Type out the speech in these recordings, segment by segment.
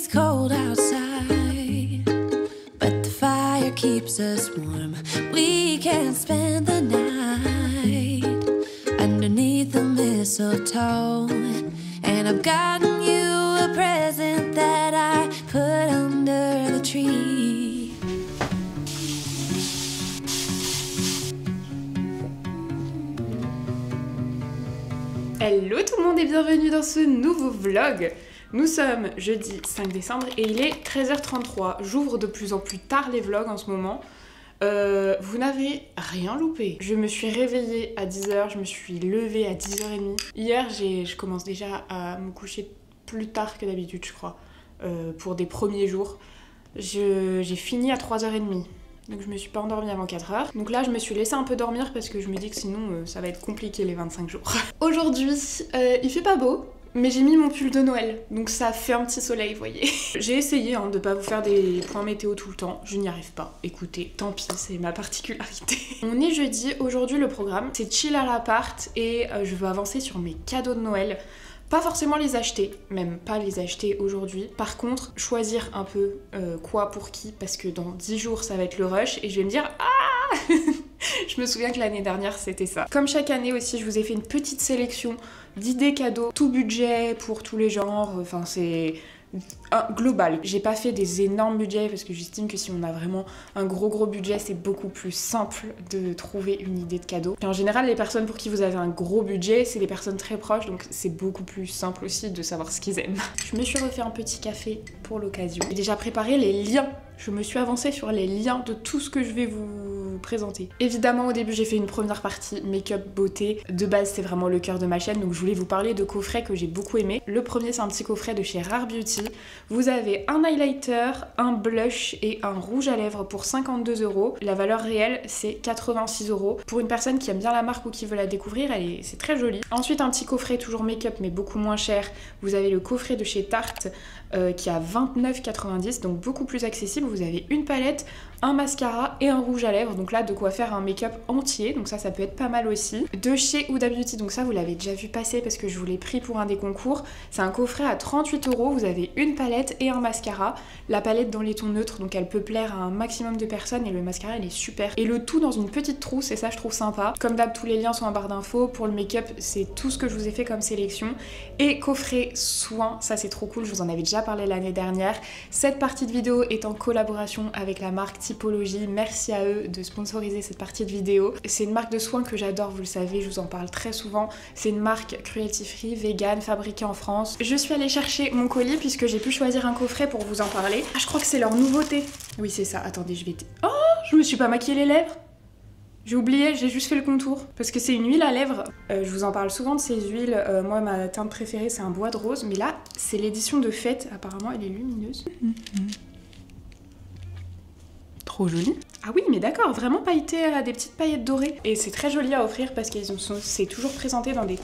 It's cold outside, but the fire keeps us warm. We can spend the night underneath the mistletoe. And I've gotten you a present that I put under the tree. Hello tout le monde et bienvenue dans ce nouveau vlog. Nous sommes jeudi 5 décembre et il est 13h33. J'ouvre de plus en plus tard les vlogs en ce moment. Vous n'avez rien loupé. Je me suis réveillée à 10h, je me suis levée à 10h30. Hier, je commence déjà à me coucher plus tard que d'habitude, je crois, pour des premiers jours. J'ai fini à 3h30. Donc je me suis pas endormie avant 4h. Donc là je me suis laissée un peu dormir parce que je me dis que sinon ça va être compliqué les 25 jours. Aujourd'hui il fait pas beau, mais j'ai mis mon pull de Noël. Donc ça fait un petit soleil, vous voyez. J'ai essayé de pas vous faire des points météo tout le temps. Je n'y arrive pas. Écoutez, tant pis, c'est ma particularité. On est jeudi. Aujourd'hui le programme c'est chill à l'appart et je veux avancer sur mes cadeaux de Noël. Pas forcément les acheter, même pas les acheter aujourd'hui. Par contre, choisir un peu quoi pour qui, parce que dans 10 jours, ça va être le rush, et je vais me dire « Ah !» Je me souviens que l'année dernière, c'était ça. Comme chaque année aussi, je vous ai fait une petite sélection d'idées cadeaux, tout budget, pour tous les genres, enfin c'est... global. J'ai pas fait des énormes budgets parce que j'estime que si on a vraiment un gros budget, c'est beaucoup plus simple de trouver une idée de cadeau. Et en général, les personnes pour qui vous avez un gros budget, c'est les personnes très proches, donc c'est beaucoup plus simple aussi de savoir ce qu'ils aiment. Je me suis refait un petit café pour l'occasion. J'ai déjà préparé les liens. Je me suis avancée sur les liens de tout ce que je vais vous présenter. Évidemment, au début, j'ai fait une première partie make-up beauté. De base, c'est vraiment le cœur de ma chaîne, donc je voulais vous parler de coffrets que j'ai beaucoup aimé. Le premier, c'est un petit coffret de chez Rare Beauty. Vous avez un highlighter, un blush et un rouge à lèvres pour 52 €. La valeur réelle, c'est 86 €. Pour une personne qui aime bien la marque ou qui veut la découvrir, c'est très joli. Ensuite, un petit coffret, toujours make-up, mais beaucoup moins cher. Vous avez le coffret de chez Tarte qui est à 29,90 €, donc beaucoup plus accessible. Vous avez une palette, un mascara et un rouge à lèvres, donc là de quoi faire un make-up entier, donc ça peut être pas mal aussi. De chez Huda Beauty, donc ça vous l'avez déjà vu passer parce que je vous l'ai pris pour un des concours. C'est un coffret à 38 €, vous avez une palette et un mascara. La palette dans les tons neutres, donc elle peut plaire à un maximum de personnes, et le mascara il est super. Et le tout dans une petite trousse, et ça je trouve sympa. Comme d'hab, tous les liens sont en barre d'infos. Pour le make-up, c'est tout ce que je vous ai fait comme sélection. Et coffret soin, ça c'est trop cool, je vous en avais déjà parlé l'année dernière. Cette partie de vidéo est en collaboration avec la marque Typologie. Merci à eux de sponsoriser cette partie de vidéo. C'est une marque de soins que j'adore, vous le savez, je vous en parle très souvent. C'est une marque cruelty free, vegan, fabriquée en France. Je suis allée chercher mon colis puisque j'ai pu choisir un coffret pour vous en parler. Ah, je crois que c'est leur nouveauté. Oui, c'est ça. Attendez, je vais... Oh, je me suis pas maquillé les lèvres. J'ai oublié, j'ai juste fait le contour. Parce que c'est une huile à lèvres. Je vous en parle souvent de ces huiles. Moi, ma teinte préférée, c'est un bois de rose. Mais là, c'est l'édition de fête. Apparemment, elle est lumineuse. Trop jolie. Ah oui, mais d'accord, vraiment pailleté à des petites paillettes dorées. Et c'est très joli à offrir parce que c'est toujours présenté dans des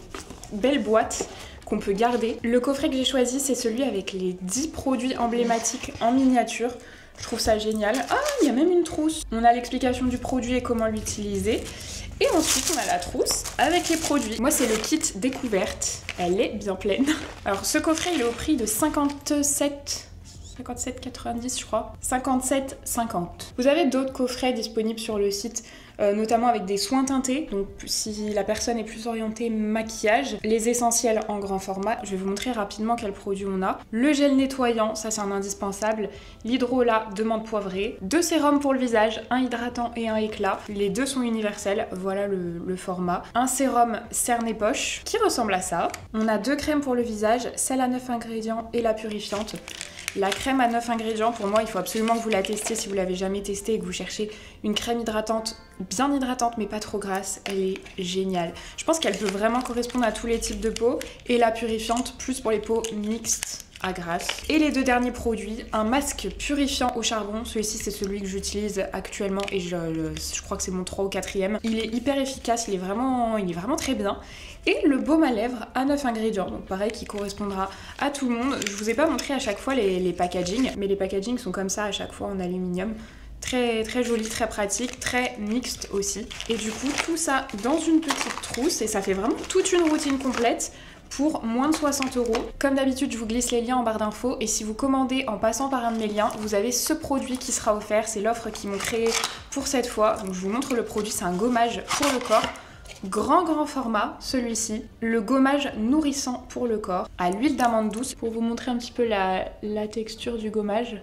belles boîtes qu'on peut garder. Le coffret que j'ai choisi, c'est celui avec les 10 produits emblématiques en miniature. Je trouve ça génial. Ah, il y a même une trousse. On a l'explication du produit et comment l'utiliser. Et ensuite, on a la trousse avec les produits. Moi, c'est le kit découverte. Elle est bien pleine. Alors, ce coffret, il est au prix de 57,90 je crois. 57,50. Vous avez d'autres coffrets disponibles sur le site, notamment avec des soins teintés. Donc si la personne est plus orientée maquillage, les essentiels en grand format. Je vais vous montrer rapidement quels produits on a. Le gel nettoyant, ça c'est un indispensable. L'hydrolat de menthe poivrée. 2 sérums pour le visage, un hydratant et un éclat. Les deux sont universels, voilà le format. Un sérum cerne et poche qui ressemble à ça. On a 2 crèmes pour le visage, celle à 9 ingrédients et la purifiante. La crème à 9 ingrédients, pour moi, il faut absolument que vous la testiez si vous l'avez jamais testée et que vous cherchez une crème hydratante, bien hydratante mais pas trop grasse. Elle est géniale. Je pense qu'elle peut vraiment correspondre à tous les types de peau. Et la purifiante, plus pour les peaux mixtes à grasse. Et les 2 derniers produits, un masque purifiant au charbon. Celui-ci, c'est celui que j'utilise actuellement et je crois que c'est mon 3 ou 4e. Il est hyper efficace, il est vraiment très bien. Et le baume à lèvres à 9 ingrédients, donc pareil qui correspondra à tout le monde. Je vous ai pas montré à chaque fois les packagings, mais les packagings sont comme ça à chaque fois en aluminium. Très joli, très pratique, très mixte aussi. Et du coup, tout ça dans une petite trousse et ça fait vraiment toute une routine complète pour moins de 60 €. Comme d'habitude, je vous glisse les liens en barre d'infos et si vous commandez en passant par un de mes liens, vous avez ce produit qui sera offert. C'est l'offre qu'ils m'ont créée pour cette fois. Donc je vous montre le produit, c'est un gommage pour le corps. Grand format, celui-ci. Le gommage nourrissant pour le corps à l'huile d'amande douce. Pour vous montrer un petit peu la texture du gommage.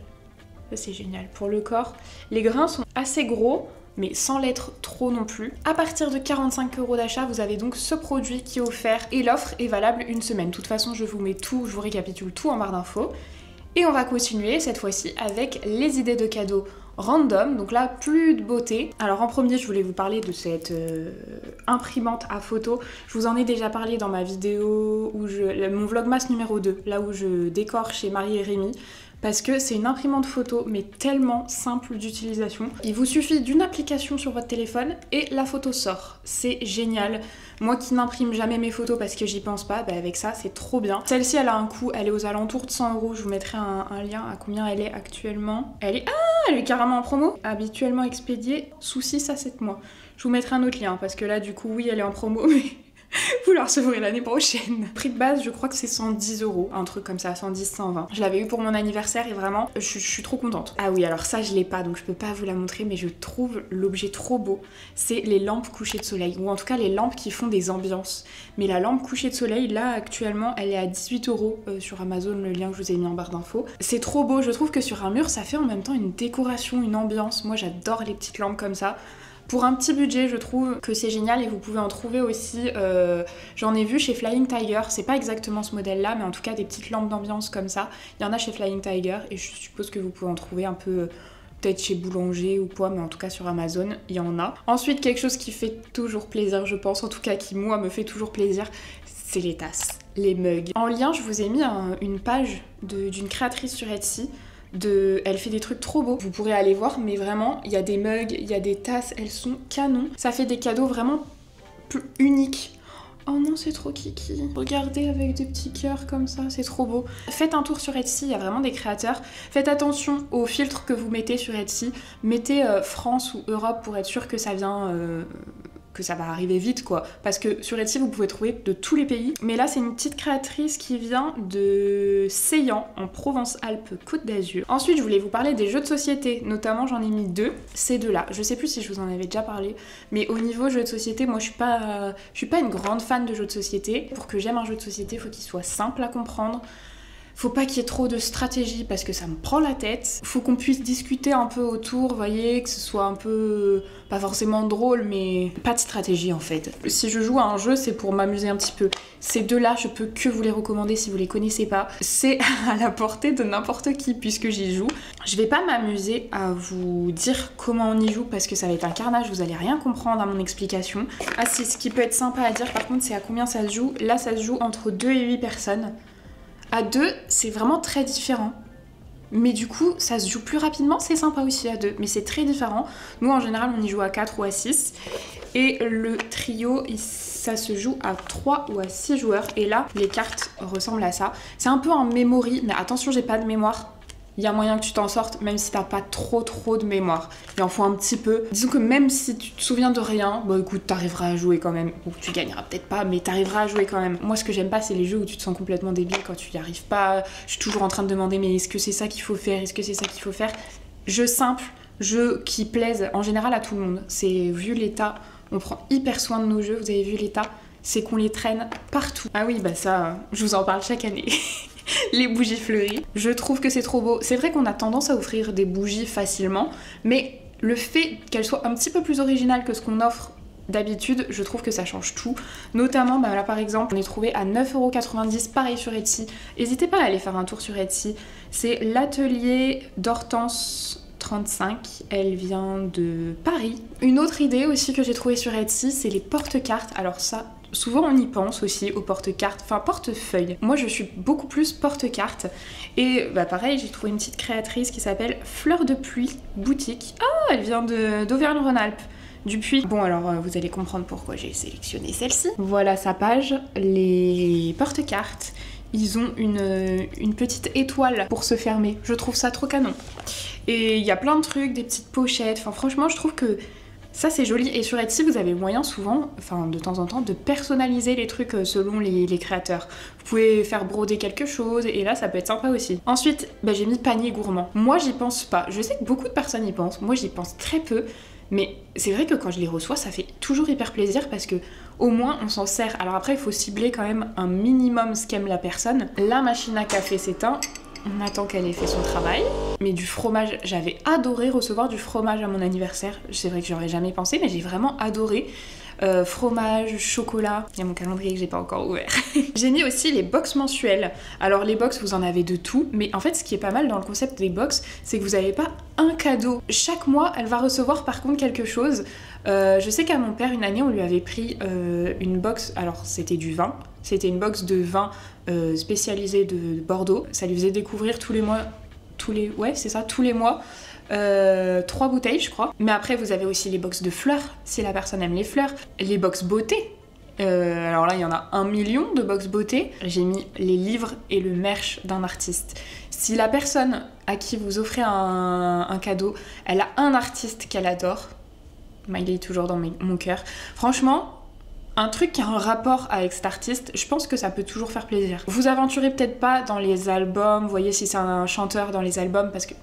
Ça c'est génial pour le corps. Les grains sont assez gros, mais sans l'être trop non plus. À partir de 45 € d'achat, vous avez donc ce produit qui est offert et l'offre est valable une semaine. De toute façon, je vous mets tout, je vous récapitule tout en barre d'infos. Et on va continuer cette fois-ci avec les idées de cadeaux random. Donc là, plus de beauté. Alors en premier, je voulais vous parler de cette imprimante à photo. Je vous en ai déjà parlé dans ma vidéo, mon vlogmas numéro 2, là où je décore chez Marie et Rémi. Parce que c'est une imprimante photo mais tellement simple d'utilisation. Il vous suffit d'une application sur votre téléphone et la photo sort. C'est génial. Moi qui n'imprime jamais mes photos parce que j'y pense pas, bah avec ça c'est trop bien. Celle-ci elle a un coût, elle est aux alentours de 100 €. Je vous mettrai un lien à combien elle est actuellement. Elle est carrément en promo. Habituellement expédiée sous 6 à 7 mois. Je vous mettrai un autre lien parce que là du coup oui elle est en promo mais... vous la recevrez l'année prochaine. Prix de base, je crois que c'est 110 €, un truc comme ça, 110, 120. Je l'avais eu pour mon anniversaire et vraiment, je suis trop contente. Ah oui, alors ça je l'ai pas, donc je peux pas vous la montrer, mais je trouve l'objet trop beau. C'est les lampes couchées de soleil, ou en tout cas les lampes qui font des ambiances. Mais la lampe couchée de soleil, là actuellement, elle est à 18 € sur Amazon, le lien que je vous ai mis en barre d'infos. C'est trop beau, je trouve que sur un mur, ça fait en même temps une décoration, une ambiance. Moi j'adore les petites lampes comme ça. Pour un petit budget, je trouve que c'est génial et vous pouvez en trouver aussi, j'en ai vu chez Flying Tiger, c'est pas exactement ce modèle-là, mais en tout cas des petites lampes d'ambiance comme ça, il y en a chez Flying Tiger et je suppose que vous pouvez en trouver un peu, peut-être chez Boulanger ou quoi, mais en tout cas sur Amazon, il y en a. Ensuite, quelque chose qui fait toujours plaisir, je pense, en tout cas qui moi me fait toujours plaisir, c'est les tasses, les mugs. En lien, je vous ai mis une page d'une créatrice sur Etsy. Elle fait des trucs trop beaux, vous pourrez aller voir, mais vraiment il y a des mugs, il y a des tasses, elles sont canons. Ça fait des cadeaux vraiment plus uniques. Oh non, c'est trop kiki. Regardez avec des petits cœurs comme ça, c'est trop beau. Faites un tour sur Etsy, il y a vraiment des créateurs. Faites attention aux filtres que vous mettez sur Etsy. Mettez France ou Europe pour être sûr que ça vient... que ça va arriver vite quoi, parce que sur Etsy vous pouvez trouver de tous les pays, mais là c'est une petite créatrice qui vient de Seillan en Provence-Alpes-Côte d'Azur. Ensuite je voulais vous parler des jeux de société, notamment j'en ai mis 2, ces deux-là. Je sais plus si je vous en avais déjà parlé, mais au niveau jeux de société, moi je suis pas une grande fan de jeux de société. Pour que j'aime un jeu de société, il faut qu'il soit simple à comprendre. Faut pas qu'il y ait trop de stratégie parce que ça me prend la tête. Faut qu'on puisse discuter un peu autour, vous voyez, que ce soit un peu... pas forcément drôle, mais pas de stratégie en fait. Si je joue à un jeu, c'est pour m'amuser un petit peu. Ces deux-là, je peux que vous les recommander si vous les connaissez pas. C'est à la portée de n'importe qui puisque j'y joue. Je vais pas m'amuser à vous dire comment on y joue parce que ça va être un carnage, vous allez rien comprendre à mon explication. Ah si, ce qui peut être sympa à dire par contre, c'est à combien ça se joue. Là, ça se joue entre 2 et 8 personnes. À 2, c'est vraiment très différent. Mais du coup, ça se joue plus rapidement, c'est sympa aussi à 2, mais c'est très différent. Nous, en général, on y joue à 4 ou à 6. Et le trio, ça se joue à 3 ou à 6 joueurs. Et là, les cartes ressemblent à ça. C'est un peu en memory, mais attention, j'ai pas de mémoire. Il y a moyen que tu t'en sortes, même si t'as pas trop de mémoire. Il en faut un petit peu. Disons que même si tu te souviens de rien, bah écoute, t'arriveras à jouer quand même. Ou tu gagneras peut-être pas, mais t'arriveras à jouer quand même. Moi, ce que j'aime pas, c'est les jeux où tu te sens complètement débile quand tu y arrives pas. Je suis toujours en train de demander, mais est-ce que c'est ça qu'il faut faire? Est-ce que c'est ça qu'il faut faire? Jeux simples, jeux qui plaisent en général à tout le monde. C'est vu l'état, on prend hyper soin de nos jeux, vous avez vu l'état, c'est qu'on les traîne partout. Ah oui, bah ça, je vous en parle chaque année. Les bougies fleuries, je trouve que c'est trop beau. C'est vrai qu'on a tendance à offrir des bougies facilement, mais le fait qu'elles soient un petit peu plus originales que ce qu'on offre d'habitude, je trouve que ça change tout. Notamment, bah là par exemple, on est trouvé à 9,90 € pareil sur Etsy. N'hésitez pas à aller faire un tour sur Etsy. C'est l'atelier d'Hortense 35, elle vient de Paris. Une autre idée aussi que j'ai trouvée sur Etsy, c'est les porte-cartes. Alors ça, souvent on y pense aussi aux porte-cartes, enfin portefeuille. Moi je suis beaucoup plus porte-cartes. Et bah pareil, j'ai trouvé une petite créatrice qui s'appelle Fleur de Pluie Boutique. Ah, elle vient d'Auvergne-Rhône-Alpes. Du Puy. Bon alors vous allez comprendre pourquoi j'ai sélectionné celle-ci. Voilà sa page, les porte-cartes. Ils ont une petite étoile pour se fermer. Je trouve ça trop canon. Et il y a plein de trucs, des petites pochettes. Enfin franchement je trouve que Ça c'est joli, et sur Etsy vous avez moyen souvent, enfin de temps en temps, de personnaliser les trucs selon les créateurs. Vous pouvez faire broder quelque chose et là ça peut être sympa aussi. Ensuite j'ai mis panier gourmand. Moi j'y pense pas, je sais que beaucoup de personnes y pensent, moi j'y pense très peu. Mais c'est vrai que quand je les reçois, ça fait toujours hyper plaisir parce que au moins on s'en sert. Alors après il faut cibler quand même un minimum ce qu'aime la personne. La machine à café s'éteint. On attend qu'elle ait fait son travail. Mais du fromage, j'avais adoré recevoir du fromage à mon anniversaire. C'est vrai que j'aurais jamais pensé, mais j'ai vraiment adoré. Fromage, chocolat. Il y a mon calendrier que j'ai pas encore ouvert. J'ai mis aussi les box mensuelles. Alors les box, vous en avez de tout. Mais en fait, ce qui est pas mal dans le concept des box, c'est que vous n'avez pas un cadeau. Chaque mois, elle va recevoir par contre quelque chose. Je sais qu'à mon père, une année, on lui avait pris une box. Alors c'était du vin. C'était une box de vin spécialisé de Bordeaux. Ça lui faisait découvrir tous les mois. Tous les mois. 3 bouteilles je crois. Mais après vous avez aussi les box de fleurs, si la personne aime les fleurs. Les box beauté. Alors là il y en a 1 million de box beauté. J'ai mis les livres et le merch d'un artiste. Si la personne à qui vous offrez un cadeau, elle a un artiste qu'elle adore, Miley est toujours dans mon cœur. Franchement, un truc qui a un rapport avec cet artiste, je pense que ça peut toujours faire plaisir. Vous aventurez peut-être pas dans les albums, vous voyez si c'est un chanteur dans les albums, parce que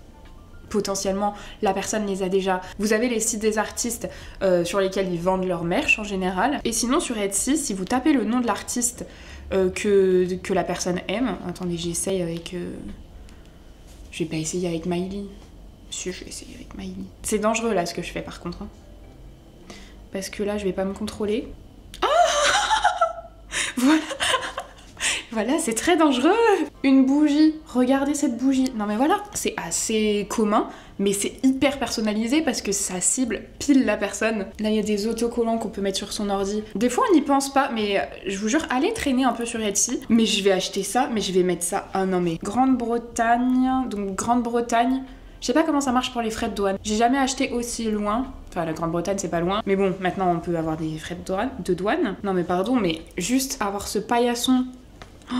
potentiellement la personne les a déjà. Vous avez les sites des artistes sur lesquels ils vendent leur merch en général. Et sinon sur Etsy, si vous tapez le nom de l'artiste que la personne aime, attendez j'essaye avec... Je vais pas essayer avec Miley. Si, je vais essayer avec Miley. C'est dangereux là ce que je fais par contre. Hein. Parce que là je vais pas me contrôler. Ah voilà. Voilà, c'est très dangereux. Une bougie, regardez cette bougie. Non mais voilà, c'est assez commun, mais c'est hyper personnalisé parce que ça cible pile la personne. Là, il y a des autocollants qu'on peut mettre sur son ordi. Des fois, on n'y pense pas, mais je vous jure, allez traîner un peu sur Etsy. Mais je vais acheter ça, mais je vais mettre ça... Ah non mais... Grande-Bretagne, donc Grande-Bretagne... Je sais pas comment ça marche pour les frais de douane. J'ai jamais acheté aussi loin. Enfin, la Grande-Bretagne, c'est pas loin. Mais bon, maintenant, on peut avoir des frais de douane. Non mais pardon, mais juste avoir ce paillasson... Oh,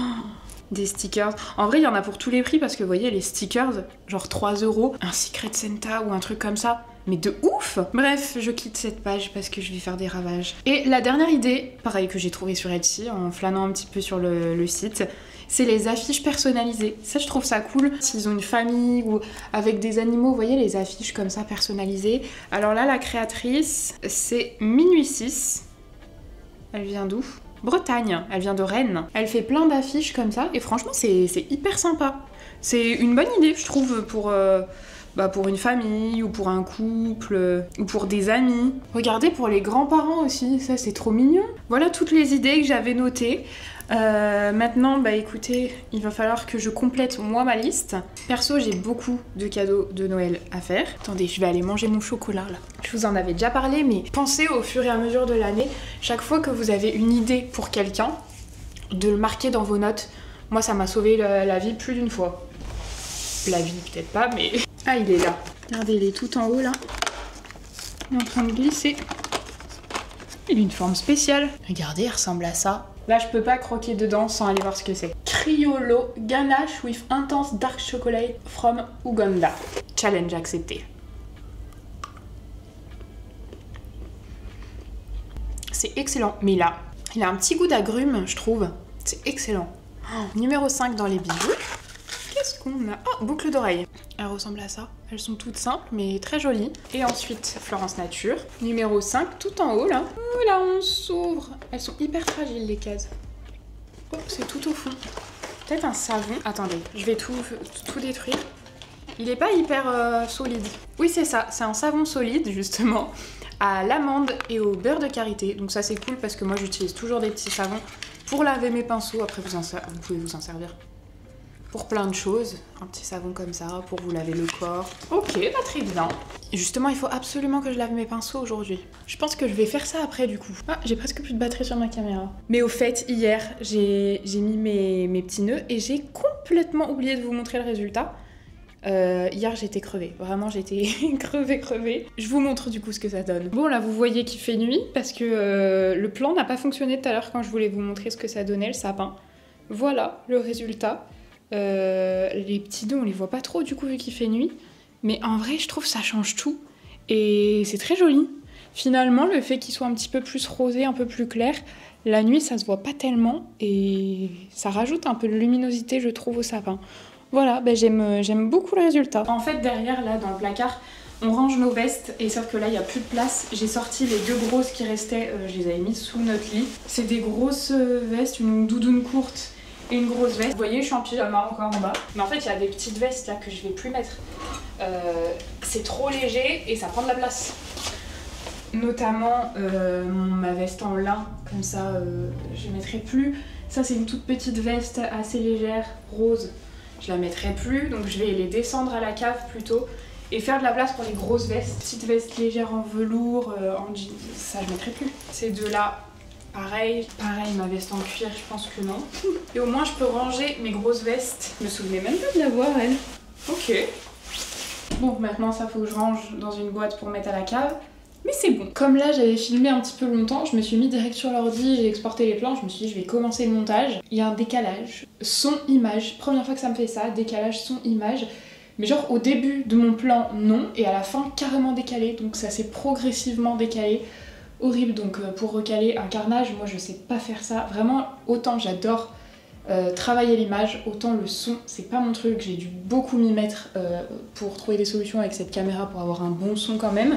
des stickers. En vrai, il y en a pour tous les prix parce que vous voyez, les stickers, genre 3 €, un Secret Santa ou un truc comme ça. Mais de ouf! Bref, je quitte cette page parce que je vais faire des ravages. Et la dernière idée, pareil, que j'ai trouvée sur Etsy en flânant un petit peu sur le site, c'est les affiches personnalisées. Ça, je trouve ça cool. S'ils ont une famille ou avec des animaux, vous voyez, les affiches comme ça personnalisées. Alors là, la créatrice, c'est Minuit 6. Elle vient d'où? Bretagne, elle vient de Rennes. Elle fait plein d'affiches comme ça et franchement c'est hyper sympa. C'est une bonne idée je trouve pour une famille ou pour un couple ou pour des amis. Regardez pour les grands-parents aussi, ça c'est trop mignon. Voilà toutes les idées que j'avais notées. Maintenant, écoutez, il va falloir que je complète moi ma liste. Perso, j'ai beaucoup de cadeaux de Noël à faire. Attendez, je vais aller manger mon chocolat là. Je vous en avais déjà parlé, mais pensez au fur et à mesure de l'année, chaque fois que vous avez une idée pour quelqu'un, de le marquer dans vos notes. Moi, ça m'a sauvé la vie plus d'une fois. La vie, peut-être pas, mais... Ah, il est là. Regardez, il est tout en haut là. Il est en train de glisser. Il a une forme spéciale. Regardez, il ressemble à ça. Là, je peux pas croquer dedans sans aller voir ce que c'est. Criollo Ganache with Intense Dark Chocolate from Uganda. Challenge accepté. C'est excellent. Mais là, il a un petit goût d'agrumes, je trouve. C'est excellent. Oh, numéro 5 dans les bijoux. Qu'est-ce qu'on a? Oh, boucle d'oreille. Elles ressemblent à ça. Elles sont toutes simples, mais très jolies. Et ensuite, Florence Nature. Numéro 5, tout en haut, là. Oh, là, on s'ouvre. Elles sont hyper fragiles, les cases. Oh, c'est tout au fond. Peut-être un savon. Attendez, je vais tout détruire. Il est pas hyper solide. Oui, c'est ça. C'est un savon solide, justement, à l'amande et au beurre de karité. Donc ça, c'est cool parce que moi, j'utilise toujours des petits savons pour laver mes pinceaux. Après, vous pouvez vous en servir pour plein de choses, un petit savon comme ça, pour vous laver le corps. Ok, très bien. Justement, il faut absolument que je lave mes pinceaux aujourd'hui. Je pense que je vais faire ça après du coup. Ah, j'ai presque plus de batterie sur ma caméra. Mais au fait, hier, j'ai mis mes petits nœuds et j'ai complètement oublié de vous montrer le résultat. Hier, j'étais crevée. Vraiment, j'étais crevée. Je vous montre du coup ce que ça donne. Bon, là, vous voyez qu'il fait nuit parce que le plan n'a pas fonctionné tout à l'heure quand je voulais vous montrer ce que ça donnait, le sapin. Voilà le résultat. Les petits nœuds on les voit pas trop du coup vu qu'il fait nuit, mais en vrai je trouve ça change tout et c'est très joli. Finalement, le fait qu'il soit un petit peu plus rosé, un peu plus clair, la nuit ça se voit pas tellement et ça rajoute un peu de luminosité je trouve au sapin. Voilà, j'aime beaucoup le résultat. En fait derrière là dans le placard, on range nos vestes et sauf que là il n'y a plus de place. J'ai sorti les 2 grosses qui restaient, je les avais mises sous notre lit. C'est des grosses vestes, une doudoune courte et une grosse veste. Vous voyez je suis en pyjama encore en bas. Mais en fait il y a des petites vestes là que je vais plus mettre. C'est trop léger et ça prend de la place. Notamment ma veste en lin, comme ça je ne mettrai plus. Ça c'est une toute petite veste assez légère, rose, je la mettrai plus, donc je vais les descendre à la cave plutôt et faire de la place pour les grosses vestes. Petite veste légère en velours, en jean, ça je mettrai plus. Ces deux là, pareil, ma veste en cuir je pense que non. Et au moins je peux ranger mes grosses vestes. Je me souvenais même pas de la voir elle. Ok. Bon maintenant ça faut que je range dans une boîte pour mettre à la cave. Mais c'est bon. Comme là j'avais filmé un petit peu longtemps, je me suis mis direct sur l'ordi, j'ai exporté les plans, je me suis dit je vais commencer le montage. Il y a un décalage, son-image, première fois que ça me fait ça, décalage son-image. Mais genre au début de mon plan non, et à la fin carrément décalé, donc ça s'est progressivement décalé. Horrible, donc pour recaler un carnage, moi je sais pas faire ça. Vraiment autant j'adore travailler l'image, autant le son c'est pas mon truc, j'ai dû beaucoup m'y mettre pour trouver des solutions avec cette caméra pour avoir un bon son quand même.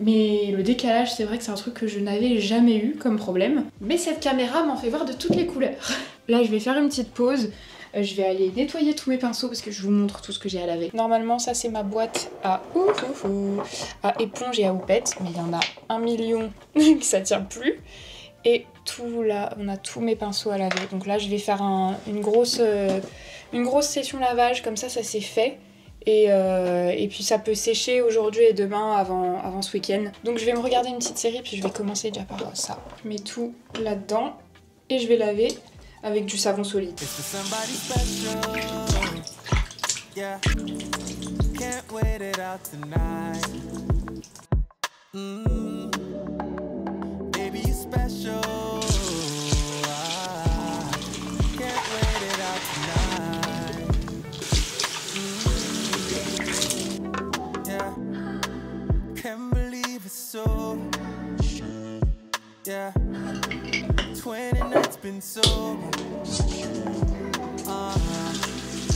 Mais le décalage, c'est vrai que c'est un truc que je n'avais jamais eu comme problème. Mais cette caméra m'en fait voir de toutes les couleurs. Là, je vais faire une petite pause. Je vais aller nettoyer tous mes pinceaux parce que je vous montre tout ce que j'ai à laver. Normalement, ça, c'est ma boîte à éponge et à houppette. Mais il y en a 1 million que ça tient plus. Et tout là, on a tous mes pinceaux à laver. Donc là, je vais faire une grosse session lavage. Comme ça c'est fait. Et puis ça peut sécher aujourd'hui et demain avant ce week-end. Donc je vais me regarder une petite série puis je vais commencer déjà par ça. Je mets tout là-dedans et je vais laver avec du savon solide. Yeah, 20 nights been sober.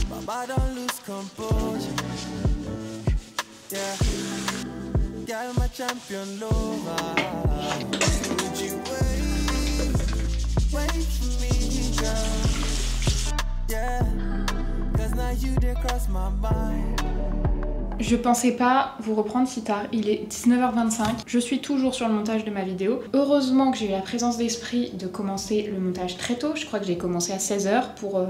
Baba don't lose composure. Yeah, girl, my champion lover. Would you wait for me, girl? Yeah, 'cause now you dey cross my mind. Je pensais pas vous reprendre si tard, il est 19h25, je suis toujours sur le montage de ma vidéo. Heureusement que j'ai eu la présence d'esprit de commencer le montage très tôt, je crois que j'ai commencé à 16h pour...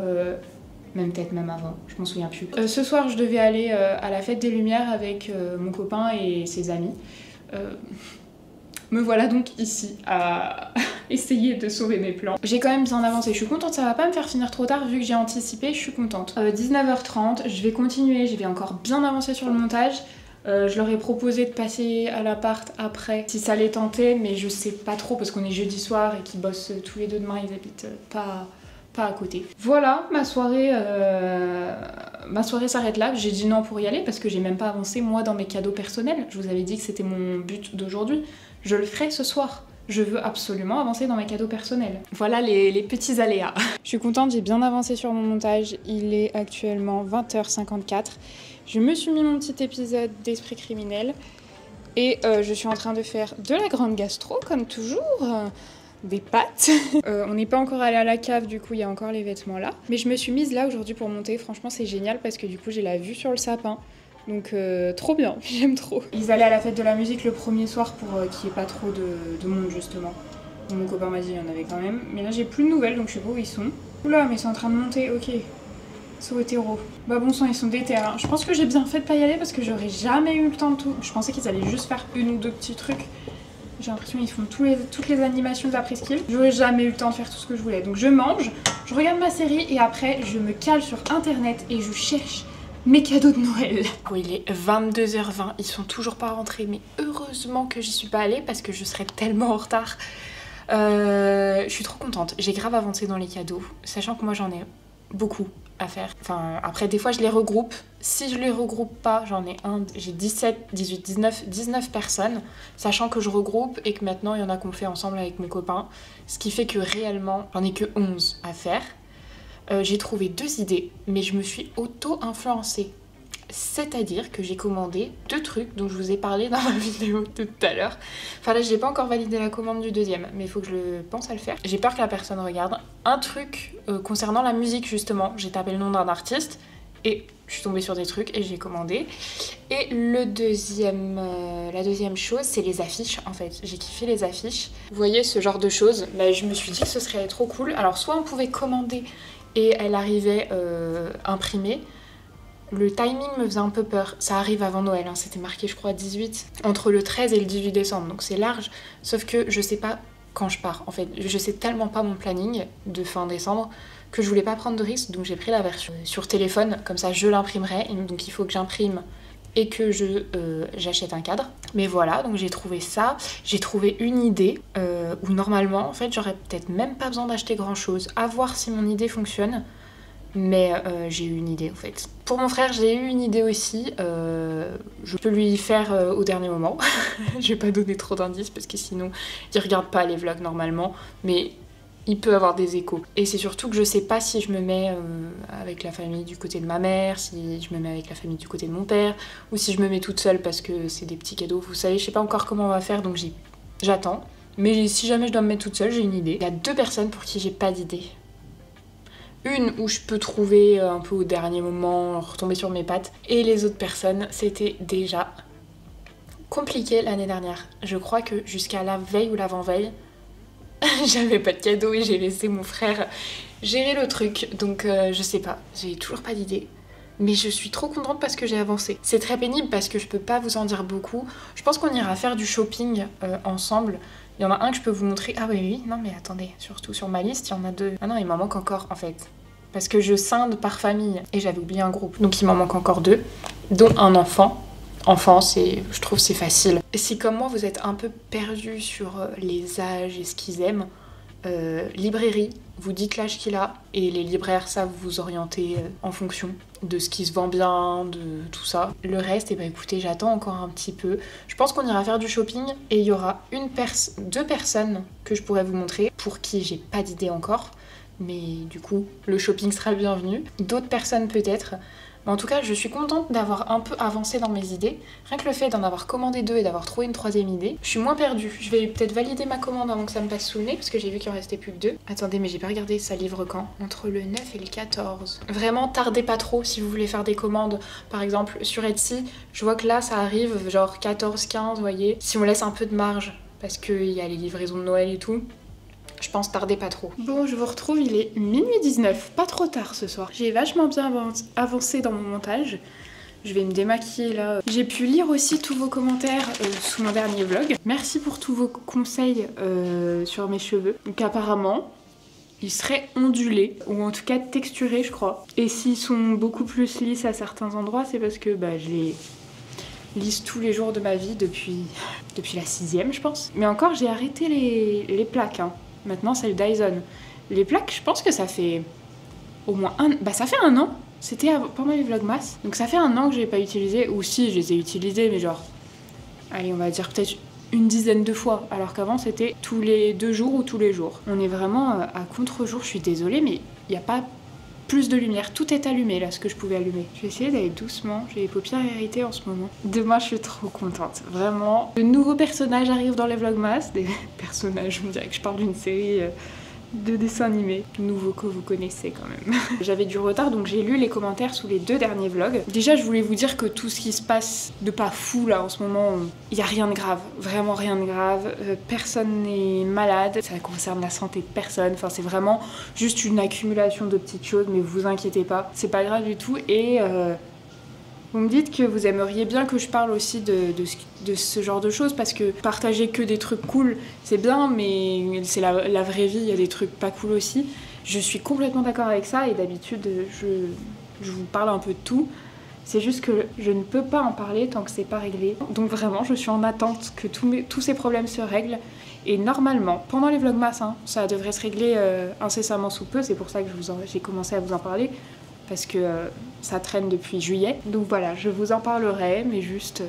peut-être même avant, je m'en souviens plus. Ce soir je devais aller à la fête des Lumières avec mon copain et ses amis. Me voilà donc ici à essayer de sauver mes plans. J'ai quand même bien avancé, je suis contente, ça va pas me faire finir trop tard vu que j'ai anticipé, je suis contente. 19h30, je vais continuer, je vais encore bien avancer sur le montage. Je leur ai proposé de passer à l'appart après si ça les tentait, mais je sais pas trop parce qu'on est jeudi soir et qu'ils bossent tous les deux demain, ils habitent pas à côté. Voilà, ma soirée s'arrête là. J'ai dit non pour y aller parce que j'ai même pas avancé moi dans mes cadeaux personnels. Je vous avais dit que c'était mon but d'aujourd'hui. Je le ferai ce soir. Je veux absolument avancer dans mes cadeaux personnels. Voilà les petits aléas. Je suis contente, j'ai bien avancé sur mon montage. Il est actuellement 20h54. Je me suis mis mon petit épisode d'Esprit criminel. Et je suis en train de faire de la grande gastro, comme toujours. Des pâtes. On n'est pas encore allé à la cave, du coup il y a encore les vêtements là. Mais je me suis mise là aujourd'hui pour monter. Franchement c'est génial parce que du coup j'ai la vue sur le sapin. Donc trop bien, j'aime trop. Ils allaient à la fête de la musique le premier soir pour qu'il n'y ait pas trop de monde justement. Bon, mon copain m'a dit qu'il y en avait quand même. Mais là j'ai plus de nouvelles donc je sais pas où ils sont. Oula mais ils sont en train de monter, ok. So hétéro. Bah bon sang ils sont déter. Hein. Je pense que j'ai bien fait de pas y aller parce que j'aurais jamais eu le temps de tout. Je pensais qu'ils allaient juste faire une ou deux petits trucs. J'ai l'impression qu'ils font toutes les animations d'après-ski. J'aurais jamais eu le temps de faire tout ce que je voulais. Donc je mange, je regarde ma série et après je me cale sur internet et je cherche mes cadeaux de Noël. Oh, il est 22h20, ils sont toujours pas rentrés, mais heureusement que j'y suis pas allée parce que je serais tellement en retard. Je suis trop contente, j'ai grave avancé dans les cadeaux, sachant que moi j'en ai beaucoup à faire. Enfin, après, des fois, je les regroupe. Si je les regroupe pas, j'ai 17, 18, 19 personnes, sachant que je regroupe et que maintenant, il y en a qu'on fait ensemble avec mon copain. Ce qui fait que réellement, j'en ai que 11 à faire. J'ai trouvé 2 idées, mais je me suis auto-influencée. C'est-à-dire que j'ai commandé 2 trucs dont je vous ai parlé dans ma vidéo de tout à l'heure. Enfin là, j'ai pas encore validé la commande du 2e, mais il faut que je pense à le faire. J'ai peur que la personne regarde. Un truc concernant la musique justement, j'ai tapé le nom d'un artiste et je suis tombée sur des trucs et j'ai commandé. Et la deuxième chose, c'est les affiches en fait. J'ai kiffé les affiches. Vous voyez ce genre de choses, je me suis dit que ce serait trop cool. Alors soit on pouvait commander et elle arrivait imprimée. Le timing me faisait un peu peur. Ça arrive avant Noël, hein. C'était marqué je crois 18, entre le 13 et le 18 décembre, donc c'est large. Sauf que je sais pas quand je pars en fait. Je sais tellement pas mon planning de fin décembre que je voulais pas prendre de risque, donc j'ai pris la version sur téléphone, comme ça je l'imprimerai. Donc il faut que j'imprime et que j'achète un cadre. Mais voilà, donc j'ai trouvé ça. J'ai trouvé une idée où normalement en fait j'aurais peut-être même pas besoin d'acheter grand chose. À voir si mon idée fonctionne. Mais j'ai eu une idée en fait. Pour mon frère, j'ai eu une idée aussi. Je peux lui faire au dernier moment. Je vais pas donner trop d'indices parce que sinon il regarde pas les vlogs normalement. Mais il peut avoir des échos. Et c'est surtout que je sais pas si je me mets avec la famille du côté de ma mère, si je me mets avec la famille du côté de mon père, ou si je me mets toute seule parce que c'est des petits cadeaux. Vous savez, je sais pas encore comment on va faire, donc j'attends. Mais si jamais je dois me mettre toute seule, j'ai une idée. Il y a 2 personnes pour qui j'ai pas d'idée. Une où je peux trouver un peu au dernier moment, retomber sur mes pattes. Et les autres personnes, c'était déjà compliqué l'année dernière. Je crois que jusqu'à la veille ou l'avant-veille, j'avais pas de cadeau et j'ai laissé mon frère gérer le truc. Donc je sais pas, j'ai toujours pas d'idée. Mais je suis trop contente parce que j'ai avancé. C'est très pénible parce que je peux pas vous en dire beaucoup. Je pense qu'on ira faire du shopping ensemble. Il y en a un que je peux vous montrer. Ah oui, non mais attendez, surtout sur ma liste, il y en a 2. Ah non, il m'en manque encore en fait. Parce que je scinde par famille et j'avais oublié un groupe. Donc il m'en manque encore 2, dont un enfant. Enfant, je trouve c'est facile. Si comme moi vous êtes un peu perdu sur les âges et ce qu'ils aiment, librairie, vous dites l'âge qu'il a et les libraires savent vous orienter en fonction de ce qui se vend bien, de tout ça. Le reste, écoutez, j'attends encore un petit peu. Je pense qu'on ira faire du shopping et il y aura 2 personnes que je pourrais vous montrer pour qui j'ai pas d'idée encore. Mais du coup, le shopping sera le bienvenu. D'autres personnes peut-être. Mais en tout cas, je suis contente d'avoir un peu avancé dans mes idées. Rien que le fait d'en avoir commandé 2 et d'avoir trouvé une 3e idée, je suis moins perdue. Je vais peut-être valider ma commande avant que ça me passe sous le nez, parce que j'ai vu qu'il en restait plus que 2. Attendez, mais j'ai pas regardé, ça livre quand? Entre le 9 et le 14. Vraiment, tardez pas trop si vous voulez faire des commandes. Par exemple, sur Etsy, je vois que là, ça arrive genre 14, 15, vous voyez. Si on laisse un peu de marge, parce qu'il y a les livraisons de Noël et tout, je pense tardez pas trop. Bon, je vous retrouve, il est minuit 19, pas trop tard ce soir. J'ai vachement bien avancé dans mon montage. Je vais me démaquiller là. J'ai pu lire aussi tous vos commentaires sous mon dernier vlog. Merci pour tous vos conseils sur mes cheveux. Donc apparemment, ils seraient ondulés, ou en tout cas texturés je crois. Et s'ils sont beaucoup plus lisses à certains endroits, c'est parce que je les lisse tous les jours de ma vie depuis la 6e je pense. Mais encore, j'ai arrêté les plaques, hein. Maintenant, c'est le Dyson. Les plaques, je pense que ça fait au moins ça fait 1 an. C'était pendant les vlogmas. Donc ça fait 1 an que je l'ai pas utilisé. Ou si, je les ai utilisés, mais genre... Allez, on va dire peut-être une dizaine de fois. Alors qu'avant, c'était tous les 2 jours ou tous les jours. On est vraiment à contre-jour. Je suis désolée, mais il n'y a pas plus de lumière. Tout est allumé, là, ce que je pouvais allumer. Je vais essayer d'aller doucement. J'ai les paupières irritées en ce moment. Demain, je suis trop contente. Vraiment. De nouveaux personnages arrivent dans les vlogmas. Des personnages, on dirait que je parle d'une série de dessins animés. Nouveaux que vous connaissez quand même. J'avais du retard, donc j'ai lu les commentaires sous les 2 derniers vlogs. Déjà, je voulais vous dire que tout ce qui se passe de pas fou, là, en ce moment, il n'y a rien de grave. Vraiment rien de grave. Personne n'est malade. Ça concerne la santé de personne. Enfin, c'est vraiment juste une accumulation de petites choses, mais vous inquiétez pas. C'est pas grave du tout. Et... vous me dites que vous aimeriez bien que je parle aussi de ce genre de choses, parce que partager que des trucs cool, c'est bien, mais c'est la vraie vie, il y a des trucs pas cool aussi. Je suis complètement d'accord avec ça, et d'habitude, je vous parle un peu de tout. C'est juste que je ne peux pas en parler tant que c'est pas réglé. Donc vraiment, je suis en attente que tous ces problèmes se règlent. Et normalement, pendant les vlogmas, hein, ça devrait se régler incessamment sous peu. C'est pour ça que j'ai commencé à vous en parler. Parce que ça traîne depuis juillet. Donc voilà, je vous en parlerai, mais juste...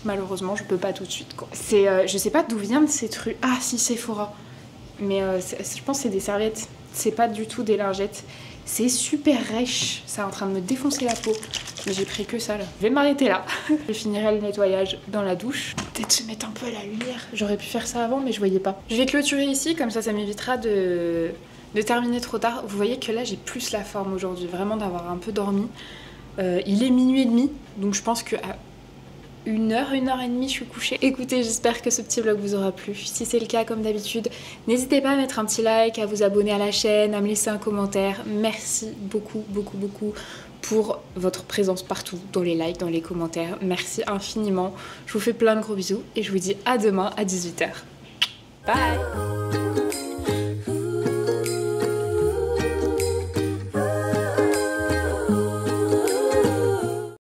malheureusement, je peux pas tout de suite, quoi. Je sais pas d'où viennent ces trucs. Ah si, Sephora. Mais je pense que c'est des serviettes. C'est pas du tout des lingettes. C'est super rêche. C'est en train de me défoncer la peau. Mais j'ai pris que ça là. Je vais m'arrêter là. Je finirai le nettoyage dans la douche. Peut-être se mettre un peu à la lumière. J'aurais pu faire ça avant, mais je voyais pas. Je vais clôturer ici, comme ça m'évitera de terminer trop tard. Vous voyez que là, j'ai plus la forme aujourd'hui. Vraiment d'avoir un peu dormi. Il est minuit et demi. Donc je pense que... 1h et demie je suis couchée. Écoutez, j'espère que ce petit vlog vous aura plu. Si c'est le cas, comme d'habitude, n'hésitez pas à mettre un petit like, à vous abonner à la chaîne, à me laisser un commentaire. Merci beaucoup pour votre présence partout, dans les likes, dans les commentaires. Merci infiniment. Je vous fais plein de gros bisous et je vous dis à demain à 18h. Bye!